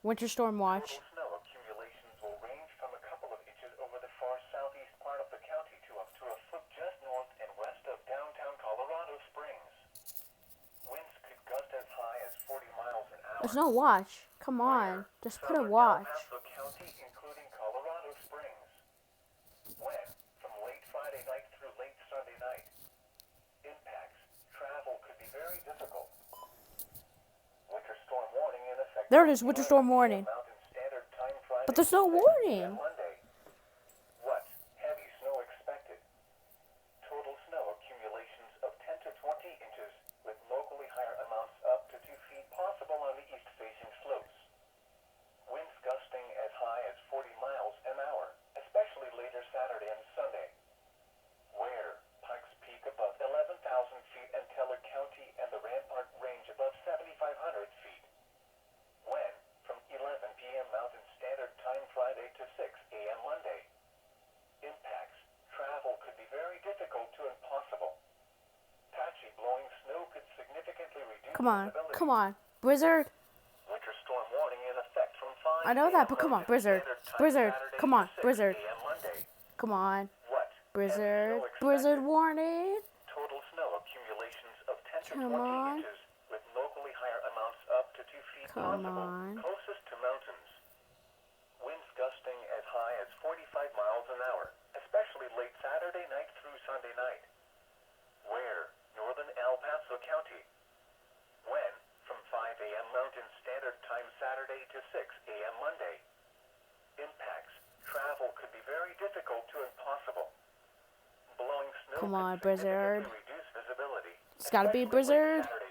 Winter storm watch. Total snow accumulations will range from a couple of inches over the far southeast part of the county to up to a foot just north and west of downtown Colorado Springs. Winds could gust as high as 40 miles an hour. There's no watch. Come on. Just put a watch. Southern El Paso County, including Colorado Springs. When? From late Friday night through late Sunday night. Impacts. Travel could be very difficult. Winter storm warning in effect. There it is, winter storm warning. Mountain Standard Time Friday But there's no to 6 warning. p.m. Monday. What? Heavy snow expected. Total snow accumulations of 10 to 20 inches, with locally higher amounts up to 2 feet possible on the east-facing slopes. Winds gusting as high as 40 miles an hour, especially later Saturday and Sunday. Where? Pikes Peak above 11,000 feet and Teller County and the Rampart Range above 7,500 feet. When? From 11 p.m. Mountain Standard Time Friday to 6 a.m. Monday. Impacts. Travel could be very difficult to impossible. Patchy blowing snow could significantly reduce Come on. visibility. Come on. Blizzard. Winter storm warning in effect from 5 I know that, but come on, Mountain Blizzard. Standard Time Blizzard. Saturday Come to on, 6 Blizzard. a.m. Monday. Come on. What? Blizzard. Heavy snow Blizzard expected. warning. Total snow accumulations of 10 to Come 20 on. inches, with locally higher amounts up to 2 feet Come possible, on. closest to mountains. Winds gusting as high as 45 miles an hour, especially late Saturday night through Sunday night. Where? Northern El Paso County. When? From 5 a.m. Mountain Standard Time Saturday to 6 a.m. Monday. Impacts. Travel could be very difficult to impossible. Blowing snow Come could on, significantly Blizzard. reduce visibility. It's gotta be especially late Blizzard. Saturday